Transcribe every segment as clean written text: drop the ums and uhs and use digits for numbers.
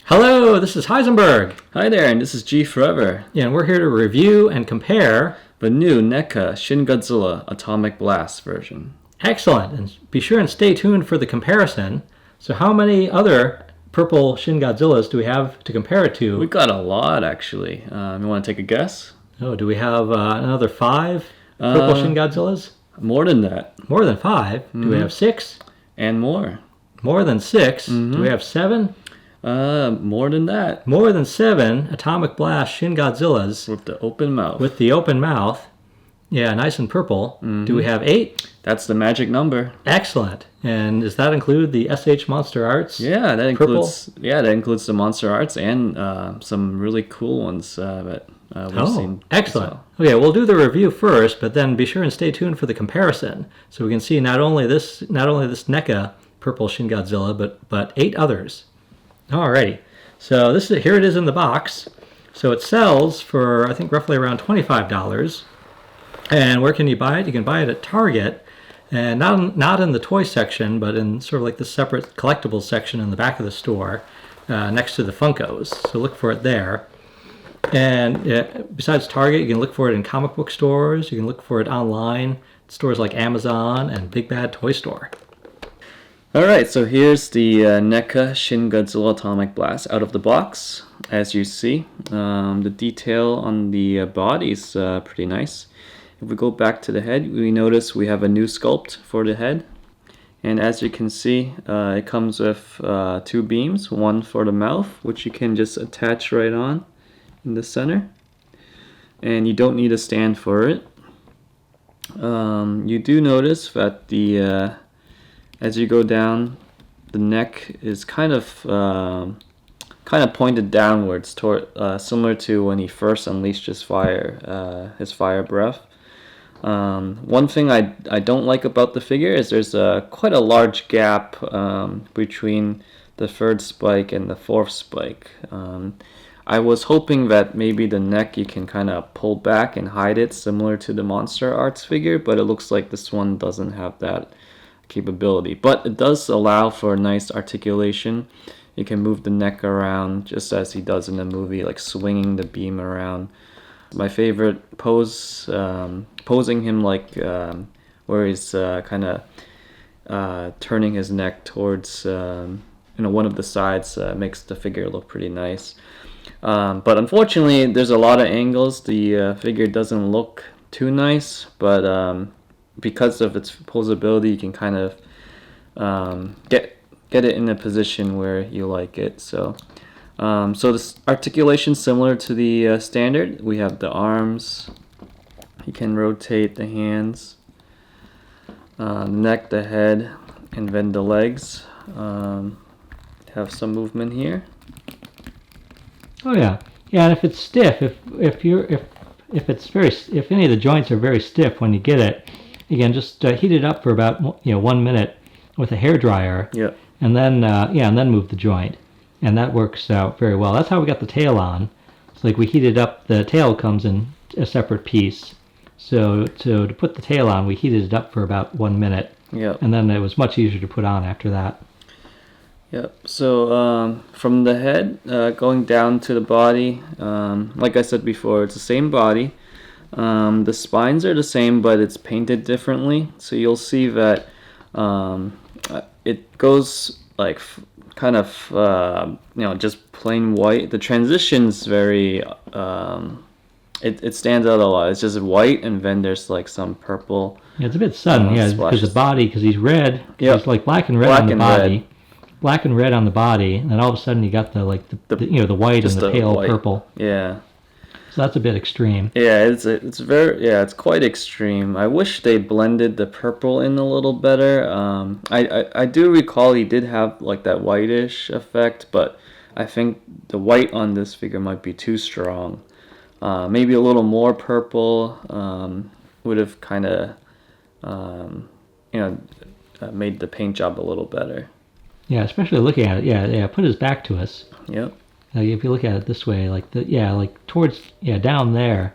Hello, this is Heisenberg. Hi there, and this is GForever. Yeah, and we're here to review and compare The new NECA Shin Godzilla Atomic Blast version. Excellent, and be sure and stay tuned for the comparison. So how many other purple Shin Godzillas do we have to compare it to? We got a lot, actually. You want to take a guess? Oh, do we have another 5 purple Shin Godzillas? More than that. More than 5? Do we have 6? And more. More than 6? Do we have 7? More than that. More than 7 Atomic Blast Shin Godzillas. With the open mouth. With the open mouth. Yeah, nice and purple. Do we have 8? That's the magic number. Excellent. And does that include the S.H. MonsterArts? Yeah, that purple? includes. Yeah, that includes the MonsterArts and some really cool ones that we've seen. Excellent. Okay, we'll do the review first, but then be sure and stay tuned for the comparison, so we can see not only this NECA purple Shin Godzilla, but 8 others. Alrighty. So here it is in the box. So it sells for, I think, roughly around $25. And where can you buy it? You can buy it at Target, and not in the toy section, but in sort of like the separate collectibles section in the back of the store, next to the Funkos. So look for it there. And besides Target, you can look for it in comic book stores. You can look for it online, stores like Amazon and Big Bad Toy Store. Alright, so here's the NECA Shin Godzilla Atomic Blast out of the box. As you see, the detail on the body is pretty nice. If we go back to the head, we notice we have a new sculpt for the head. And as you can see, it comes with 2 beams, one for the mouth, which you can just attach right on in the center. And you don't need a stand for it. You do notice that the as you go down, the neck is kind of pointed downwards, toward similar to when he first unleashed his fire breath. One thing I don't like about the figure is there's quite a large gap between the 3rd spike and the 4th spike. I was hoping that maybe the neck you can kind of pull back and hide it, similar to the MonsterArts figure, but it looks like this one doesn't have that capability. But it does allow for nice articulation. You can move the neck around just as he does in the movie, like swinging the beam around. My favorite pose, posing him like where he's kind of turning his neck towards one of the sides, makes the figure look pretty nice. But unfortunately, there's a lot of angles. The figure doesn't look too nice, but because of its posability, you can kind of get it in a position where you like it. So this articulation similar to the standard. We have the arms. You can rotate the hands, the neck, the head, and then the legs. Have some movement here. Oh yeah, and if it's stiff, if any of the joints are very stiff when you get it, you can just heat it up for about 1 minute with a hairdryer. Yeah. And then move the joint, and that works out very well. That's how we got the tail on. It's like we heated up. The tail comes in a separate piece. So to put the tail on, we heated it up for about 1 minute. Yep. And then it was much easier to put on after that. Yep. So from the head going down to the body, like I said before, it's the same body. The spines are the same, but it's painted differently. So you'll see that it goes like kind of just plain white. The transition's very it stands out a lot. It's just white, and then there's like some purple. Yeah, it's a bit sudden. Because the body, because he's red. Yep. It's like black and red on the body. Red. Black and red on the body, and then all of a sudden you got the white and the pale purple. Yeah. So that's a bit extreme. Yeah, it's quite extreme. I wish they blended the purple in a little better. I do recall he did have like that whitish effect, but I think the white on this figure might be too strong. Maybe a little more purple would have kind of made the paint job a little better. Yeah, especially looking at it. Yeah. Put his back to us. Yep. If you look at it this way, towards down there,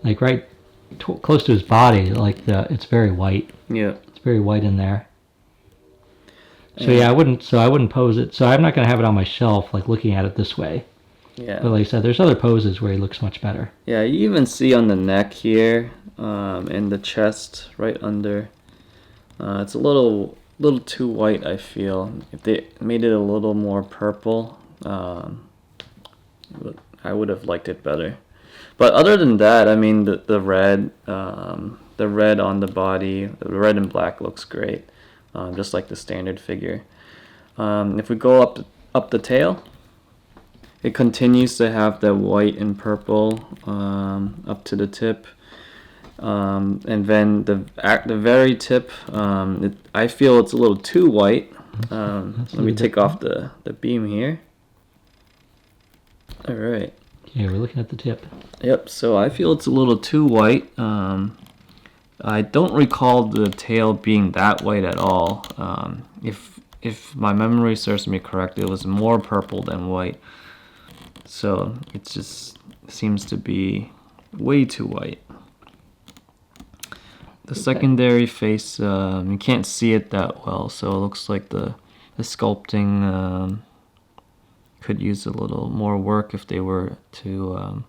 like right close to his body, it's very white. Yeah. It's very white in there. So yeah, I wouldn't pose it. So I'm not going to have it on my shelf, like looking at it this way. Yeah. But like I said, there's other poses where he looks much better. Yeah, you even see on the neck here, and the chest right under. It's a little too white, I feel. If they made it a little more purple, I would have liked it better. But other than that, I mean, the red on the body, the red and black looks great, just like the standard figure. If we go up the tail, it continues to have the white and purple up to the tip. And then the very tip, I feel it's a little too white. Let me take off the beam here. All right. Okay, we're looking at the tip. Yep, so I feel it's a little too white. I don't recall the tail being that white at all. If my memory serves me correct, it was more purple than white. So it just seems to be way too white. The secondary face, you can't see it that well, so it looks like the sculpting could use a little more work if they were to.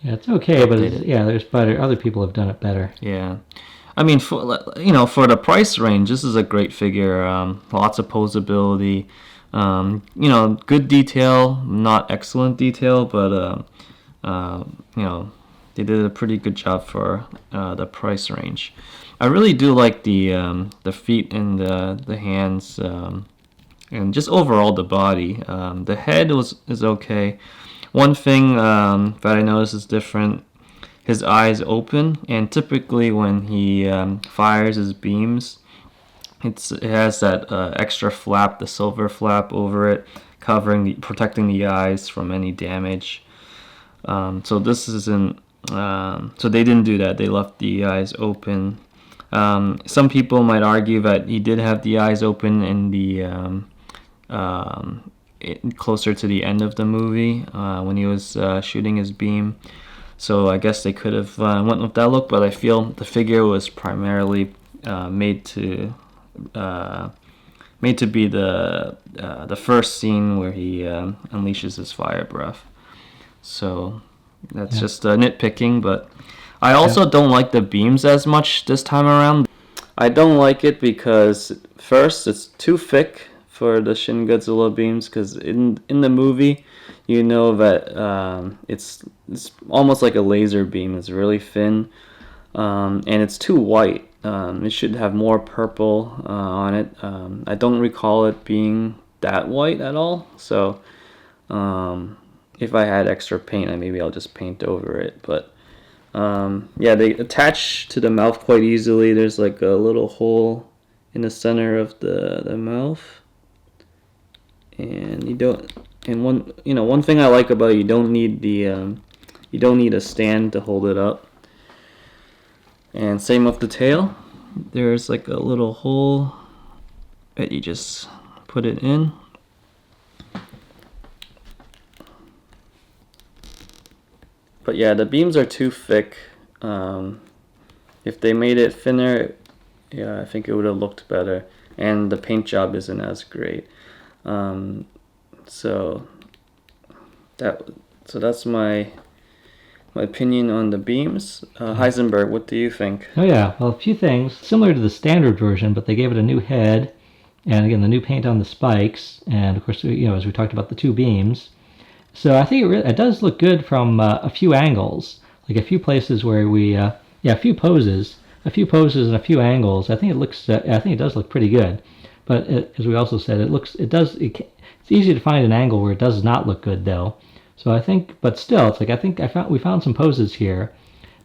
Yeah, it's okay, but there's better. Other people have done it better. Yeah, I mean, for the price range, this is a great figure. Lots of posability. Good detail, not excellent detail, but they did a pretty good job for the price range. I really do like the feet and the hands, and just overall the body. The head is okay. One thing that I noticed is different. His eyes open, and typically when he fires his beams, it has that extra flap, the silver flap over it, protecting the eyes from any damage. So this isn't. So they didn't do that. They left the eyes open. Some people might argue that he did have the eyes open in the closer to the end of the movie when he was shooting his beam. So I guess they could have went with that look, but I feel the figure was primarily made to be the first scene where he unleashes his fire breath. So that's just nitpicking, but I also don't like the beams as much this time around. I don't like it because first it's too thick for the Shin Godzilla beams, because in the movie you know that it's almost like a laser beam. It's really thin, and it's too white. It should have more purple on it. I don't recall it being that white at all, so if I had extra paint, maybe I'll just paint over it. But they attach to the mouth quite easily. There's like a little hole in the center of the mouth, and one thing I like about it, you don't need a stand to hold it up. And same with the tail. There's like a little hole that you just put it in. But yeah, the beams are too thick. If they made it thinner, I think it would have looked better. And the paint job isn't as great. So that's my opinion on the beams. Heisenberg, what do you think? Oh yeah, well, a few things similar to the standard version, but they gave it a new head, and again the new paint on the spikes, and of course as we talked about, the two beams. So I think it does look good from a few angles, like a few places where a few poses and a few angles. I think it does look pretty good. But as we also said, it's easy to find an angle where it does not look good though. So I think, but still, it's like we found some poses here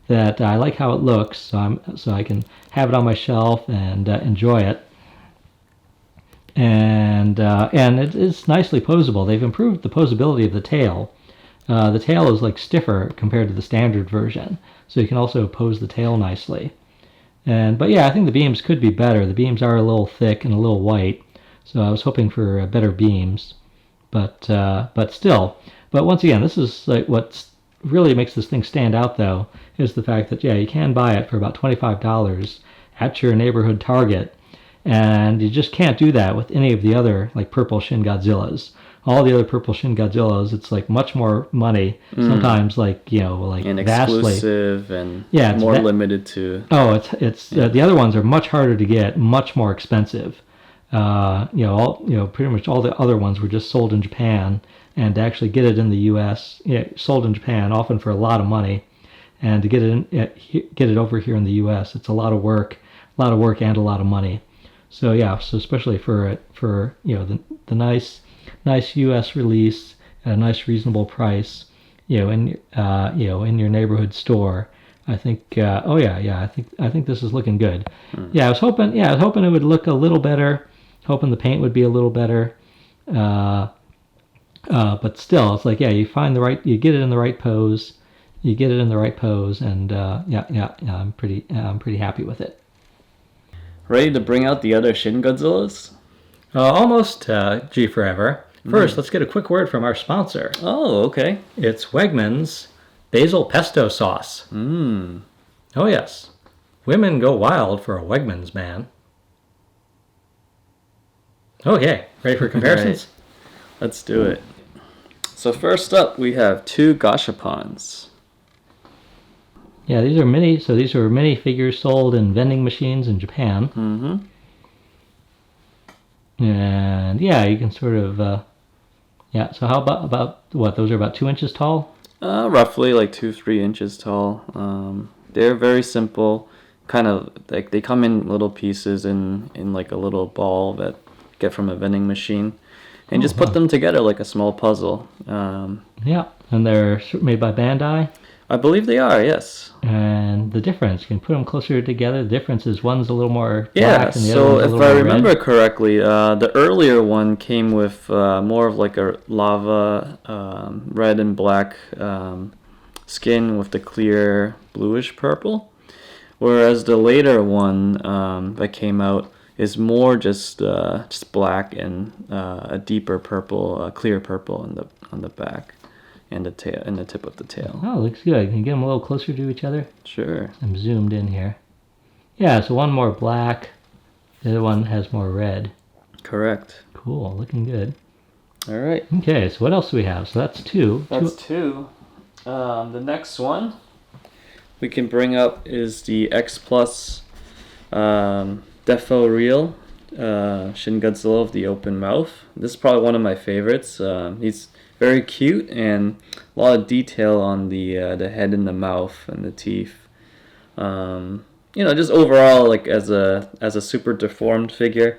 that I like how it looks, so I can have it on my shelf and enjoy it. And it is nicely posable. They've improved the posability of the tail. The tail is like stiffer compared to the standard version, so you can also pose the tail nicely. But I think the beams could be better. The beams are a little thick and a little white, so I was hoping for better beams. But still. But once again, this is like what really makes this thing stand out, though, is the fact that you can buy it for about $25 at your neighborhood Target. And you just can't do that with any of the other like purple Shin Godzillas. All the other purple Shin Godzillas, it's like much more money. Sometimes like and vastly exclusive and it's more limited to. Oh, it's the other ones are much harder to get, much more expensive. Pretty much all the other ones were just sold in Japan, and to actually get it in the U.S., sold in Japan often for a lot of money, and to get it over here in the U.S., it's a lot of work and a lot of money. So especially for the nice U.S. release at a nice reasonable price, in your neighborhood store. I think I think this is looking good. I was hoping it would look a little better, hoping the paint would be a little better. But still, it's like you get it in the right pose, and I'm pretty happy with it. Ready to bring out the other Shin Godzillas? Almost, GForever. First, let's get a quick word from our sponsor. Oh, okay. It's Wegmans Basil Pesto Sauce. Oh, yes. Women go wild for a Wegmans man. Okay, ready for comparisons? Right. Let's do it. So first up, we have 2 Gashapons. Yeah, these are mini. So these are mini figures sold in vending machines in Japan. And you can sort of. So how about what? Those are about 2 inches tall. Roughly like 2-3 inches tall. They're very simple. Kind of like they come in little pieces in like a little ball that get from a vending machine, and just put them together like a small puzzle. And they're made by Bandai. I believe they are, yes. And the difference, you can put them closer together. The difference is one's a little more black and the other one's a little more red. So if I remember correctly, the earlier one came with more of like a lava red and black skin with the clear bluish purple, whereas the later one that came out is more just black and a deeper purple, clear purple on the back. And the tail, and the tip of the tail. Oh, looks good. Can you get them a little closer to each other? Sure. I'm zoomed in here. Yeah, so one more black, the other one has more red. Correct. Cool, looking good. All right. Okay, so what else do we have? So that's 2. That's 2. The next one we can bring up is the X Plus Defo Real Shin Godzilla of the open mouth. This is probably one of my favorites. He's very cute and a lot of detail on the head and the mouth and the teeth. Just overall, like as a super deformed figure,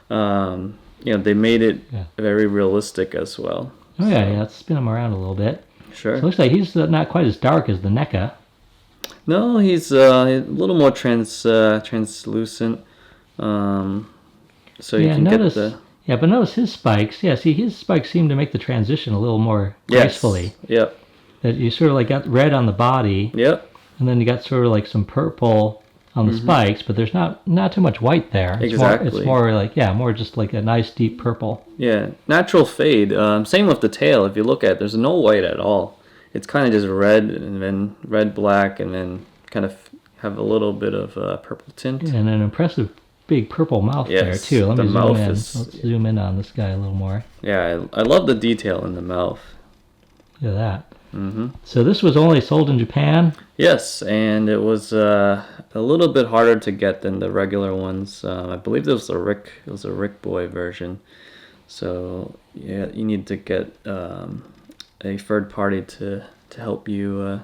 they made it very realistic as well. Oh yeah, let's spin him around a little bit. Sure. So it looks like he's not quite as dark as the NECA. No, he's a little more translucent. So you can notice, get the. Yeah, but notice his spikes. Yeah, see, his spikes seem to make the transition a little more gracefully. Yep. That you sort of like got red on the body. Yep. And then you got sort of like some purple on the spikes, but there's not too much white there. Exactly. It's more like, more just like a nice deep purple. Yeah, natural fade. Same with the tail. If you look at it, there's no white at all. It's kind of just red and then red, black, and then kind of have a little bit of purple tint. Yeah, and an impressive big purple mouth there too. Let me zoom in. Let's zoom in on this guy a little more. Yeah, I love the detail in the mouth. Look at that. So this was only sold in Japan? Yes, and it was a little bit harder to get than the regular ones. I believe it was a Rick Boy version. So you need to get a third party to help you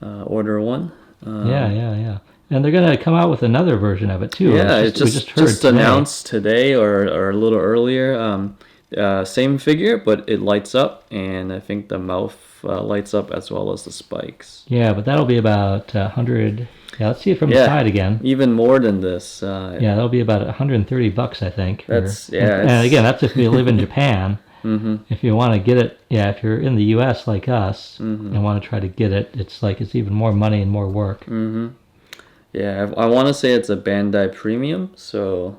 order one. Yeah. And they're going to come out with another version of it too. Yeah, it's just announced today or a little earlier. Same figure, but it lights up, and I think the mouth lights up as well as the spikes. Yeah, but that'll be about 100. Yeah, let's see it from the side again. Even more than this. That'll be about $130, I think. That's and again, that's if you live in Japan. If you want to get it, if you're in the U.S. like us and want to try to get it, it's even more money and more work. Yeah, I want to say it's a Bandai Premium, so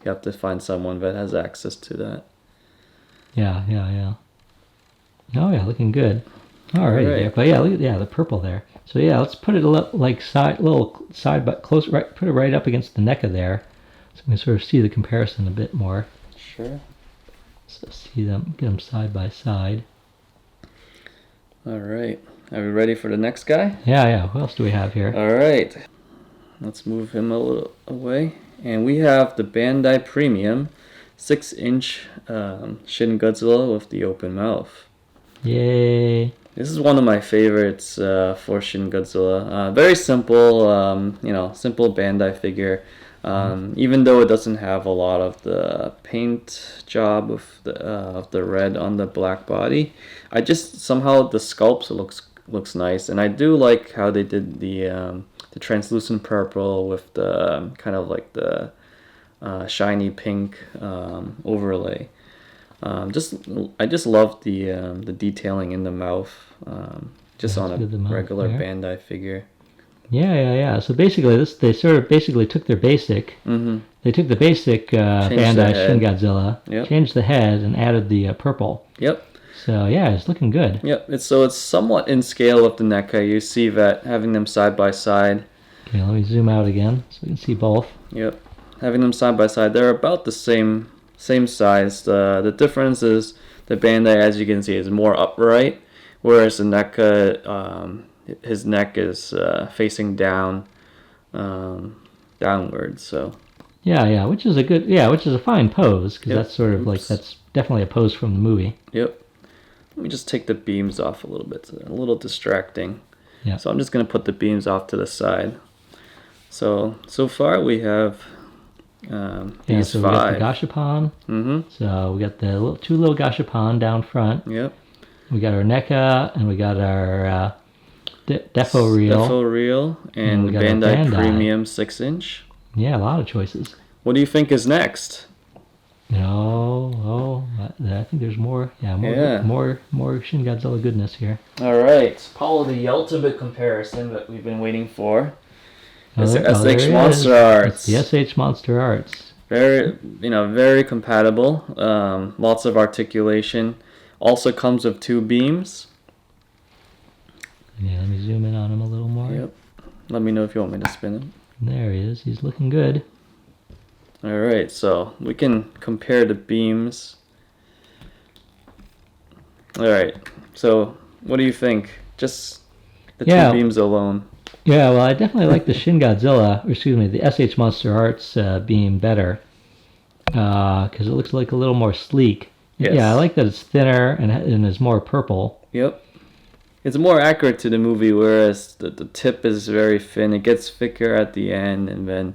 you have to find someone that has access to that. Yeah. Oh yeah, looking good. Alrighty, yeah, but yeah, look at the purple there. So yeah, let's put it like little side, but close, right. Put it right up against the NECA there, so we can sort of see the comparison a bit more. Sure. So see them, get them side by side. All right. Are we ready for the next guy? Yeah. What else do we have here? All right. Let's move him a little away, and we have the Bandai Premium 6-inch Shin Godzilla with the open mouth. Yay! This is one of my favorites for Shin Godzilla. Very simple, simple Bandai figure. Even though it doesn't have a lot of the paint job of the red on the black body, I just somehow the sculpt looks nice, and I do like how they did the translucent purple with the kind of like the shiny pink overlay. I just love the detailing in the mouth, just on a regular Bandai figure. Yeah. So basically, they sort of took their basic. Mm-hmm. They took the basic Bandai Shin Godzilla, changed the head, and added the purple. Yep. So yeah, it's looking good. Yep. It's somewhat in scale with the NECA. You see that having them side by side. Okay, let me zoom out again so we can see both. Yep. Having them side by side, they're about the same size. The difference is the Bandai, as you can see, is more upright, whereas the NECA, his neck is facing down, downwards. So. Yeah, which is a fine pose, because that's sort of like, that's definitely a pose from the movie. Yep. Let me just take the beams off a little bit. So they're a little distracting. Yeah. So I'm just going to put the beams off to the side. So far we have these so 5. We got the Gashapon. Mm-hmm. So we got the two little Gashapon down front. Yep. We got our NECA, and we got our Defo Reel. And we got Bandai Premium 6-inch. Yeah, a lot of choices. What do you think is next? I think there's more. Yeah, more Shin Godzilla goodness here. All right, probably the ultimate comparison that we've been waiting for. S.H. MonsterArts. It's the S.H. MonsterArts. Very compatible. Lots of articulation. Also comes with 2 beams. Yeah, let me zoom in on him a little more. Yep. Let me know if you want me to spin him. There he is. He's looking good. All right, so we can compare the beams. All right, so what do you think? Just the 2 beams alone. Yeah, well, I definitely like the Shin Godzilla, the S.H. MonsterArts beam better, because it looks like a little more sleek. Yes. Yeah, I like that it's thinner and is more purple. Yep. It's more accurate to the movie, whereas the tip is very thin. It gets thicker at the end, and then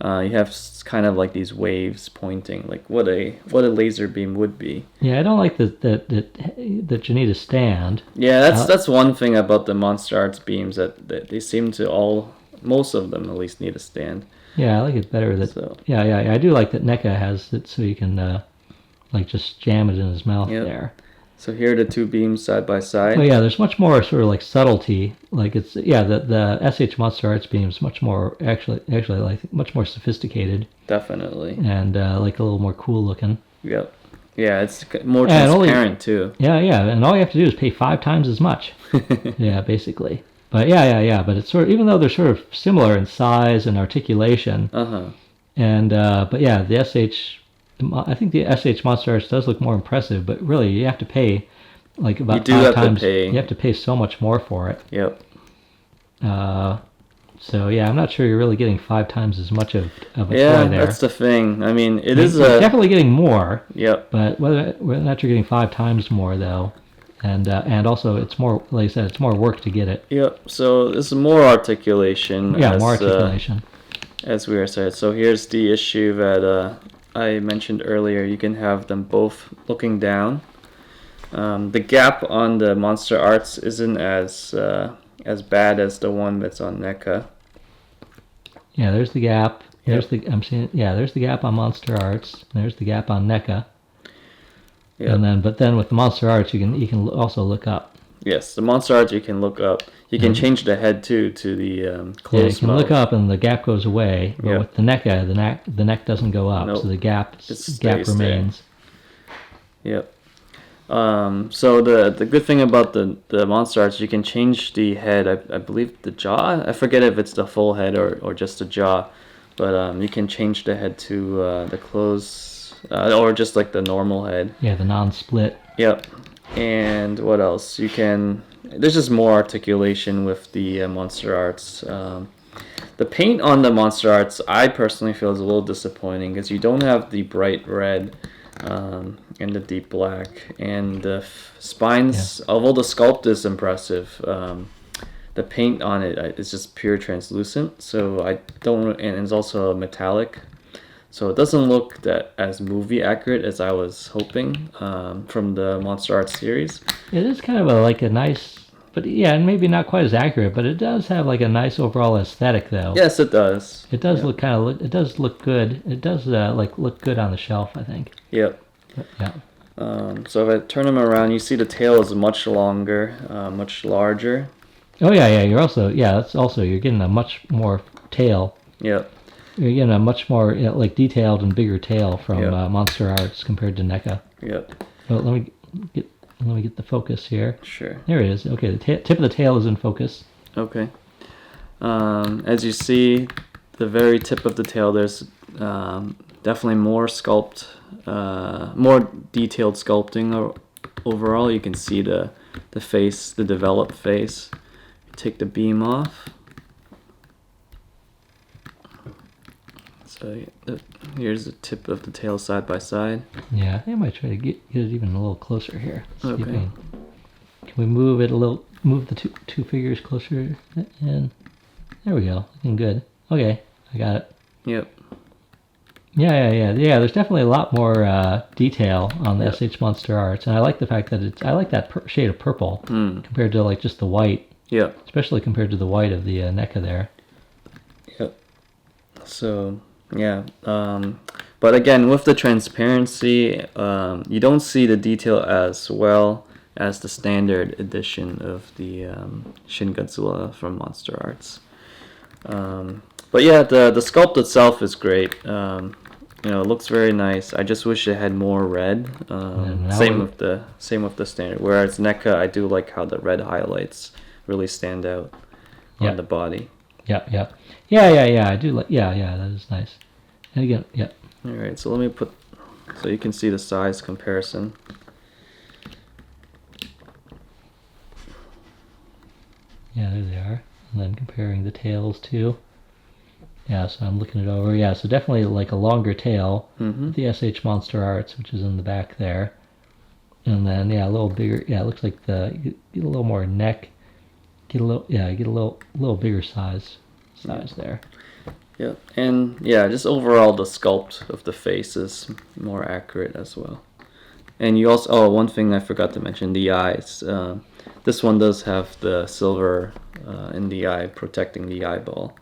you have kind of like these waves pointing, like what a laser beam would be. Yeah, I don't like that you need a stand. Yeah, that's one thing about the MonsterArts beams, that they seem to most of them at least need a stand. Yeah, I like it better I do like that NECA has it so you can just jam it in his mouth there. So here are the 2 beams side by side. Oh yeah, there's much more sort of like subtlety. Like it's the S.H. MonsterArts beam is much more actually like much more sophisticated. Definitely. And like a little more cool looking. Yep. Yeah, it's more transparent too. Yeah, and all you have to do is pay 5 times as much. Yeah, basically. But but it's sort of, even though they're sort of similar in size and articulation. And the S.H. I think the S.H. MonsterArts does look more impressive, but really you have to pay like about 5 times. You have to pay so much more for it. Yep. So yeah, I'm not sure you're really getting 5 times as much of a toy there. Yeah, that's the thing. I mean, you're definitely getting more. Yep. But whether or not you're getting 5 times more though, and also it's more, like I said, it's more work to get it. Yep. So this is more articulation. Yeah, more articulation. As we were saying. So here's the issue that I mentioned earlier. You can have them both looking down. The gap on the MonsterArts isn't as bad as the one that's on NECA. Yeah, there's the gap. There's the gap on MonsterArts. There's the gap on NECA. Yep. But then with the MonsterArts, you can also look up. Yes, the MonsterArts you can look up. You can change the head too to the closed Yeah, you can mode. look up and the gap goes away. But with the NECA, the neck doesn't go up, so the gap remains. There. Yep. So the good thing about the MonsterArts, you can change the head. I believe the jaw. I forget if it's the full head or just the jaw, but you can change the head to the close or just like the normal head. Yeah, the non-split. Yep. And what else? You can. There's just more articulation with the MonsterArts. The paint on the MonsterArts, I personally feel, is a little disappointing because you don't have the bright red and the deep black, and the spines. Yeah. Although the sculpt is impressive, the paint on it is just pure translucent. So I don't, and it's also metallic. So it doesn't look that as movie accurate as I was hoping from the MonsterArts series. It is kind of a nice, but yeah, and maybe not quite as accurate, but it does have like a nice overall aesthetic though. Yes, it does. It does look it does look good. It does look good on the shelf, I think. Yep. Yeah. So if I turn them around, you see the tail is much longer, much larger. Oh yeah. You're getting a much more tail. Yep. You're getting a much more detailed and bigger tail from MonsterArts compared to NECA. Yep. Well, let me get the focus here. Sure. There it is. Okay, the tip of the tail is in focus. Okay. As you see, the very tip of the tail, there's definitely more more detailed sculpting overall. You can see the face, the developed face. Take the beam off. So here's the tip of the tail side by side. Yeah, I think I might try to get it even a little closer here. Okay. Can we move it a little? Move the two figures closer, and there we go. Looking good. Okay, I got it. Yep. Yeah. There's definitely a lot more detail on the S.H. MonsterArts, and I like the fact that I like that shade of purple compared to just the white. Yeah. Especially compared to the white of the NECA there. Yep. So. Yeah, but again, with the transparency, you don't see the detail as well as the standard edition of the Shin Godzilla from MonsterArts. But yeah, the sculpt itself is great. It looks very nice. I just wish it had more red. Same with the standard. Whereas NECA, I do like how the red highlights really stand out on the body. Yeah. I do like. Yeah. That is nice. And again, yeah. All right. So let me so you can see the size comparison. Yeah, there they are. And then comparing the tails too. Yeah. So I'm looking it over. Yeah. So definitely a longer tail. Mm-hmm. The S.H. MonsterArts, which is in the back there. And then a little bigger. Yeah, it looks like you get a little more neck. Get a little bigger size there. Yeah, and just overall the sculpt of the face is more accurate as well. And you also, one thing I forgot to mention, the eyes. This one does have the silver in the eye protecting the eyeball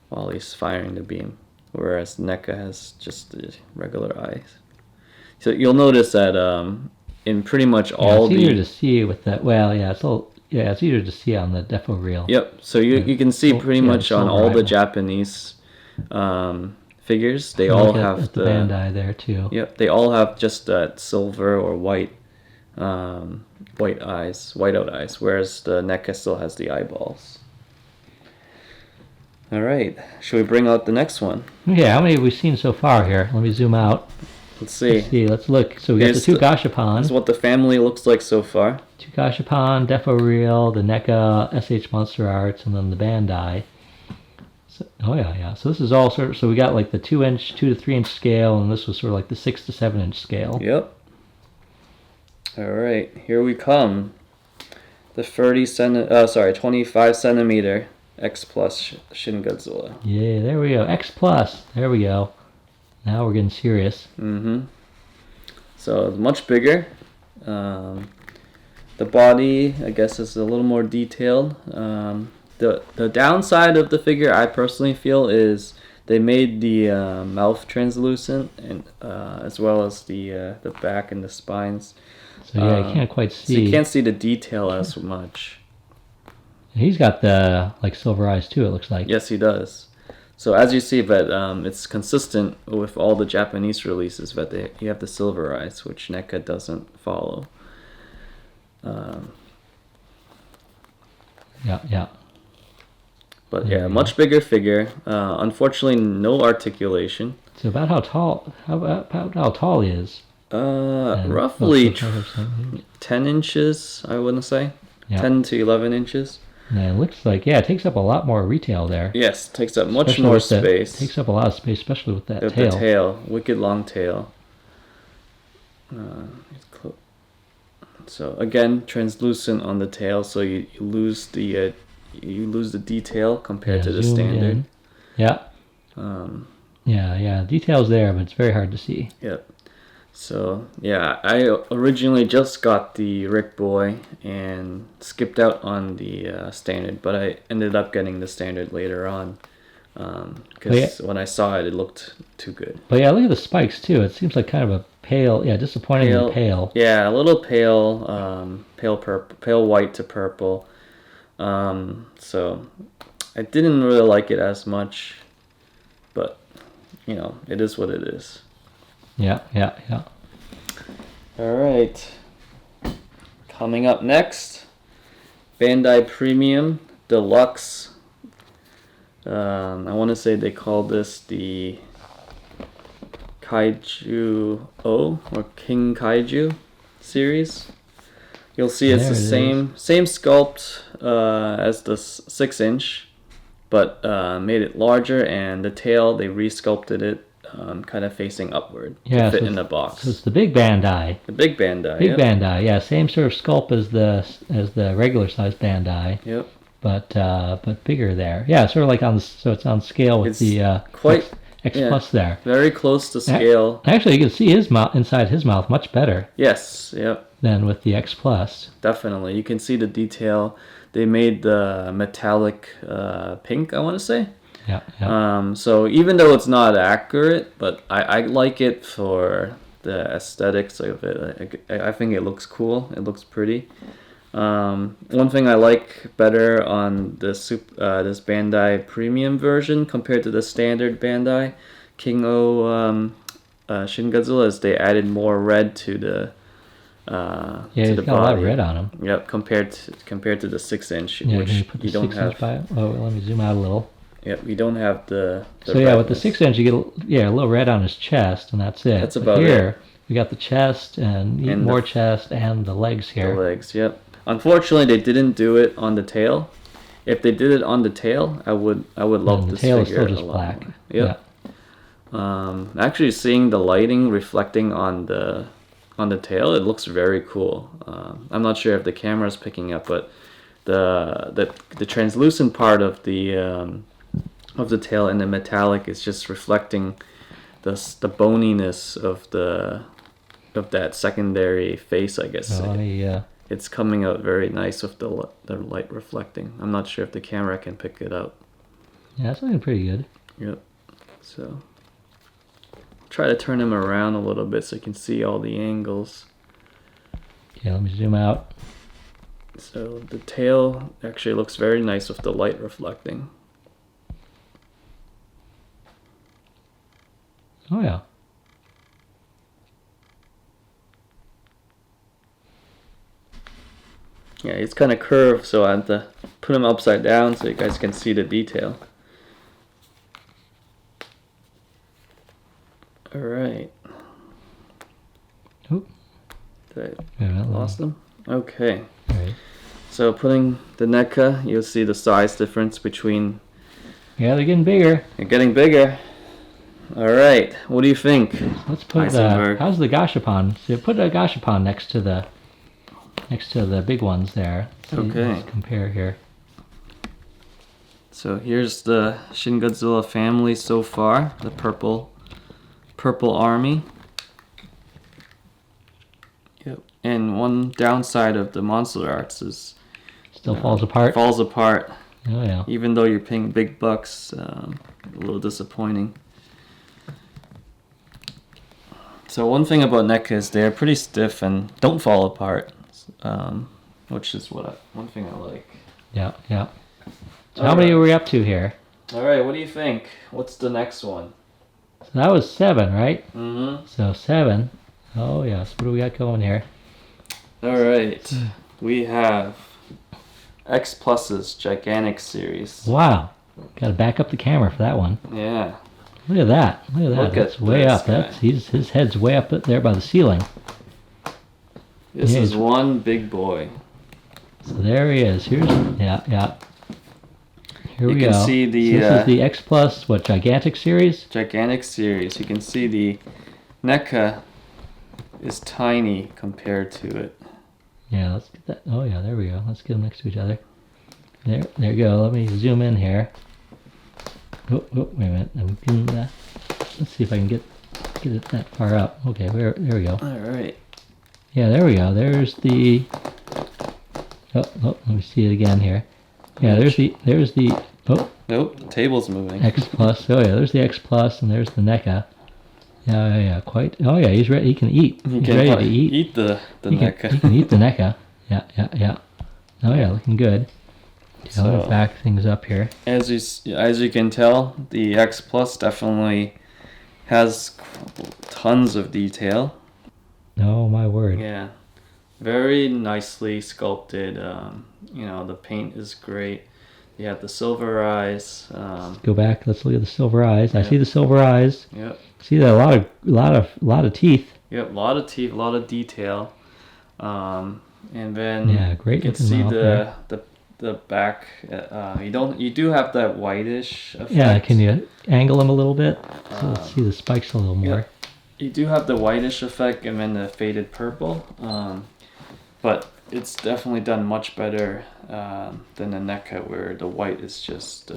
while he's firing the beam, whereas NECA has just the regular eyes. So you'll notice that in pretty much all it's easier to see with that. Well, it's easier to see on the defo reel. Yep. So you can see pretty much on all the Japanese figures. They all have the Bandai there too. Yep. They all have just that silver or white whiteout eyes, whereas the NECA still has the eyeballs. All right. Should we bring out the next one? Yeah. How many have we seen so far here? Let me zoom out. Let's see. Let's look. So we got the two Gashapon. This is what the family looks like so far. Two Gashapon, defo reel, the NECA, S.H. MonsterArts, and then the Bandai. So, So this is all sort of. So we got the 2 to 3 inch scale, and this was sort of the 6 to 7 inch scale. Yep. All right, here we come. The 25 centimeter X Plus Shin Godzilla. Yeah, there we go. X Plus. There we go. Now we're getting serious. Mm-hmm. So it's much bigger. The body, I guess, is a little more detailed. The downside of the figure, I personally feel, is they made the mouth translucent, and as well as the back and the spines. So you can't quite see. So you can't see the detail as much. He's got the silver eyes too. It looks like. Yes, he does. So as you see, but it's consistent with all the Japanese releases, but you have the silver eyes, which NECA doesn't follow. Yeah. But yeah, much bigger figure. Unfortunately, no articulation. So about how tall? About how tall he is? Roughly 10 inches, I wouldn't say. Yeah. 10 to 11 inches. And it looks like, it takes up a lot more retail there. Yes, takes up much more space. Takes up a lot of space, especially with that with tail. the tail, wicked long tail. So again, translucent on the tail, so you lose the detail compared to the standard. In. Yeah. Details there, but it's very hard to see. Yep. So yeah, I originally just got the Rick Boy and skipped out on the standard, but I ended up getting the standard later on because when I saw it, it looked too good. But yeah, look at the spikes too. It seems like kind of a pale, disappointingly pale. Yeah, a little pale, pale purple, pale white to purple. So I didn't really like it as much, but it is what it is. Yeah. All right. Coming up next, Bandai Premium Deluxe. I want to say they call this the Kaiju O or King Kaiju series. You'll see it's the same sculpt as the 6-inch, but made it larger, and the tail they resculpted it kind of facing upward to fit in the box. So it's the big Bandai. The big Bandai. Bandai, yeah, same sort of sculpt as the regular size Bandai. Yep. But bigger there. Yeah, sort of like it's on scale with the quite X Plus there. Very close to scale. Actually, you can see his mouth inside his mouth much better. Yes. Yep. Than with the X Plus. Definitely, you can see the detail. They made the metallic pink, I want to say. Yeah. So even though it's not accurate, but I like it for the aesthetics of it. I think it looks cool. It looks pretty. One thing I like better on this Bandai Premium version compared to the standard Bandai King O Shin Godzilla is they added more red to the it's got a lot of red on them. Yep, compared to the 6-inch, which you don't have. Let me zoom out a little. Yep, we don't have the so yeah, with the 6-inch, you get a little red on his chest, and that's it. That's about here, it. We got the chest and more chest and the legs here. The legs, yep. Unfortunately, they didn't do it on the tail. If they did it on the tail, I would love this figure. The tail is still just black. Yep. Yeah. Actually, seeing the lighting reflecting on the tail, it looks very cool. I'm not sure if the camera is picking up, but the translucent part of the tail and the metallic is just reflecting the boniness of that secondary face, I guess. It's coming out very nice with the light reflecting. I'm not sure if the camera can pick it up. Yeah, it's looking pretty good. Yep. So try to turn him around a little bit so you can see all the angles. Okay, let me zoom out. So the tail actually looks very nice with the light reflecting. Oh yeah. Yeah, it's kind of curved, so I have to put him upside down so you guys can see the detail. All right. Oop. Did I lost them? Okay. All right. So putting the NECA, you'll see the size difference between. Yeah, they're getting bigger. They're getting bigger. All right. What do you think? Let's put how's the Gashapon? So put a Gashapon next to the big ones there. Okay. Let's compare here. So here's the Shin Godzilla family so far. The purple army. Yep. And one downside of the MonsterArts is still falls apart. Falls apart. Oh yeah. Even though you're paying big bucks, a little disappointing. So one thing about NECA is they're pretty stiff and don't fall apart, which is one thing I like. Yeah. So how many are we up to here? All right, what do you think? What's the next one? So that was 7, right? Mm-hmm. So 7. Oh yes. What do we got going here? All right. we have X Plus's Gigantic series. Wow. Got to back up the camera for that one. Yeah. Look at that. Look at that. Look That's at way this up. guy. His head's way up there by the ceiling. This Yeah, is he's- one big boy. So there he is. Here's yeah. Here You we can go. see the, So this is the X Plus Gigantic series. Gigantic series. You can see the NECA is tiny compared to it. Yeah, let's get that. Oh yeah, there we go. Let's get them next to each other. There you go. Let me zoom in here. Oh, wait a minute. Let's see if I can get it that far up. Okay, there we go. All right. Yeah, there we go. There's the. Oh, let me see it again here. Yeah, there's the. Oh, Nope, the table's moving. X Plus. Oh yeah, there's the X Plus, and there's the NECA. Yeah. Quite. Oh yeah, he's ready. He can eat. He He's can ready to eat. eat the He NECA. can eat the NECA. Yeah. Oh yeah, looking good. So, I'm gonna back things up here. As you can tell, the X Plus definitely has tons of detail. Oh my word. Yeah, very nicely sculpted. The paint is great. You have the silver eyes. Go back. Let's look at the silver eyes. I Yeah. see the silver eyes. Yep. See that a lot of teeth. Yep. A lot of teeth, a lot of detail. And then Yeah, great you can looking see mouth there. the back. You do have that whitish effect. Yeah, can you angle them a little bit? So let's see the spikes a little more. You do have the whitish effect and then the faded purple, but it's definitely done much better than the NECA, where the white is just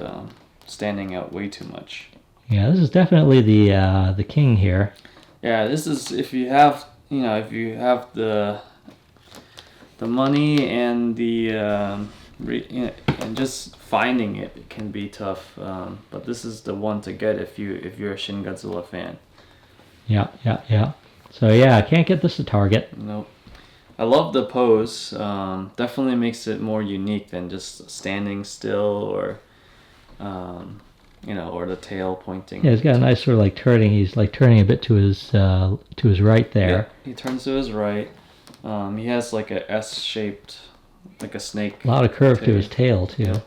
standing out way too much. Yeah, this is definitely the king here. Yeah, this is if you have the money and and just finding it can be tough. But this is the one to get if you're a Shin Godzilla fan. Yeah. So yeah, I can't get this to Target. Nope. I love the pose. Definitely makes it more unique than just standing still or the tail pointing. Yeah, he's got a nice sort of like turning. He's like turning a bit to his right there. Yeah, he turns to his right. He has like a S-shaped, like a snake. A lot of curve to his tail too. Yeah.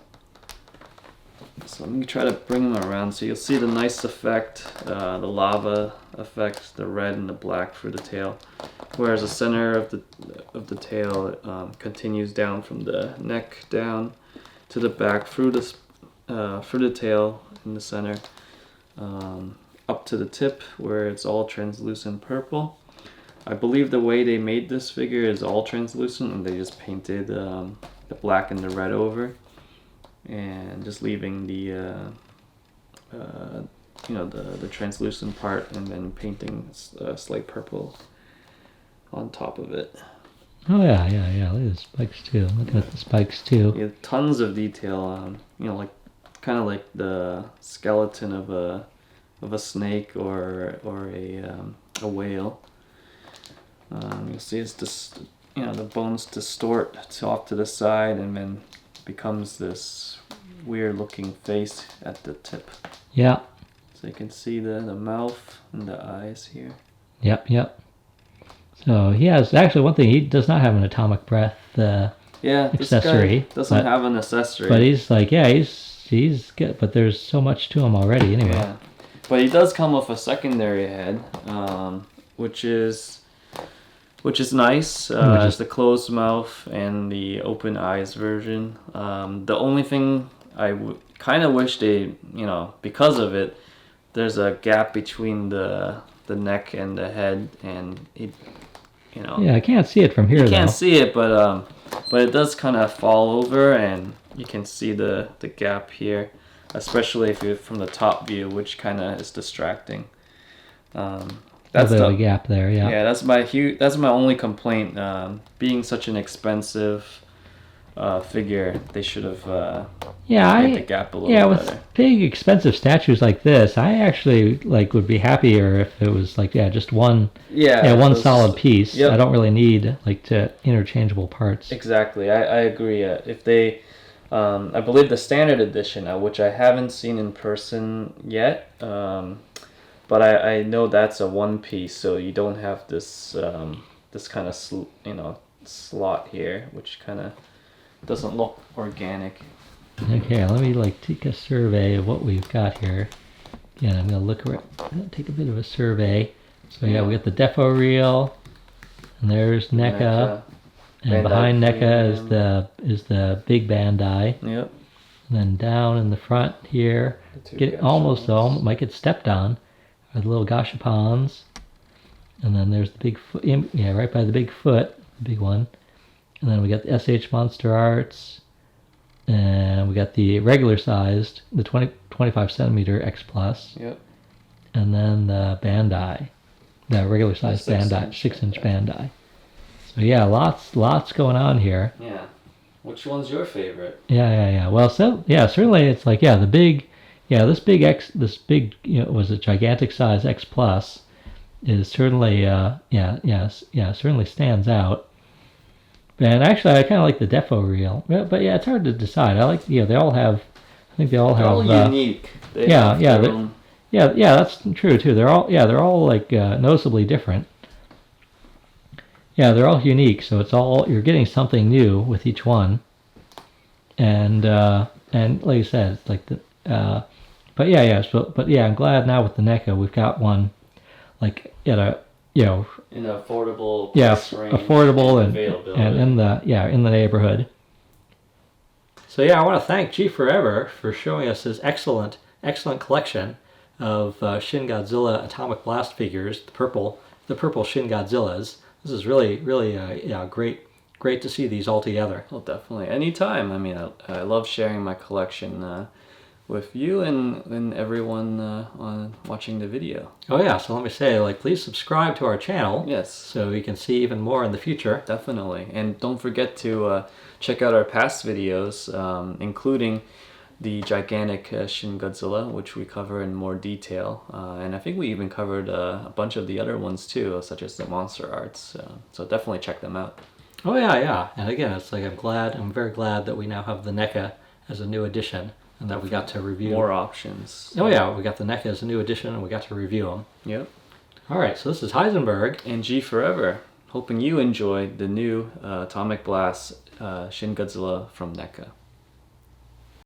So let me try to bring him around so you'll see the nice effect, the lava effect, the red and the black for the tail. Whereas the center of the tail continues down from the neck down to the back through the tail in the center, up to the tip where it's all translucent purple. I believe the way they made this figure is all translucent, and they just painted the black and the red over, and just leaving the translucent part, and then painting slight purple on top of it. Oh yeah. Look at the spikes too. Looking at the spikes too. You have tons of detail. Kind of like the skeleton of a snake or a whale. You'll see it's just the bones distort off to the side and then becomes this weird looking face at the tip. Yeah. So you can see the mouth and the eyes here. Yep. So he has actually one thing. He does not have an atomic breath accessory. This guy doesn't have an accessory. But he's like, he's good. But there's so much to him already anyway. Yeah. But he does come with a secondary head, which is nice. It's the closed mouth and the open eyes version. The only thing I kind of wish they, because of it, there's a gap between the neck and the head, and Yeah, I can't see it from here. You can't see it, but it does kind of fall over, and you can see the gap here, especially if you're from the top view, which kind of is distracting. That's a bit of a gap there. Yeah. Yeah, that's my only complaint. Being such an expensive figure, they should have made the gap a little better. With big expensive statues like this, I actually would be happier if it was just one solid piece. Yep. I don't really need interchangeable parts. Exactly, I agree. If they, I believe the standard edition, which I haven't seen in person yet, but I know that's a one piece, so you don't have this this kind of slot here, which kind of doesn't look organic. Okay, let me like take a survey of what we've got here. Again, I'm gonna look around, take a bit of a survey. So yeah, we got the Defo reel, and there's NECA, and Bandai behind NECA Premium. is the big Bandai. Yep. And then down in the front here, might get stepped on, are the little Gashapons. And then there's the big foot, yeah, right by the big foot, the big one. And then we got the S.H.MonsterArts. And we got the regular sized, the 25 centimeter X Plus. Yep. And then the Bandai, the regular sized Bandai, 6-inch Bandai. So yeah, lots going on here. Yeah. Which one's your favorite? Yeah. Well, so yeah, certainly it's like this big, was a gigantic size X Plus is certainly certainly stands out. And actually, I kind of like the Defo reel, but yeah, it's hard to decide. I like, they all have, I think they all have. They're all unique. That's true too. They're all like noticeably different. Yeah, they're all unique, so you're getting something new with each one. And like you said, it's like I'm glad now with the NECA we've got one like at a in an affordable price range, affordable and availability. in the neighborhood. So yeah, I want to thank GForever for showing us this excellent collection of Shin Godzilla Atomic Blast figures, the purple Shin Godzillas. This is really great to see these all together. Well, definitely, anytime. I mean, I love sharing my collection with you and everyone on watching the video. Oh yeah, so let me say, please subscribe to our channel. Yes. So you can see even more in the future. Definitely, and don't forget to check out our past videos, including the gigantic Shin Godzilla, which we cover in more detail, and I think we even covered a bunch of the other ones too, such as the MonsterArts. So definitely check them out. Oh yeah, and again, it's like I'm very glad that we now have the NECA as a new addition. And that we got to review. More options. Oh yeah, we got the NECA as a new edition and we got to review them. Yep. Alright, so this is Heisenberg. And GForever. Hoping you enjoyed the new Atomic Blast Shin Godzilla from NECA.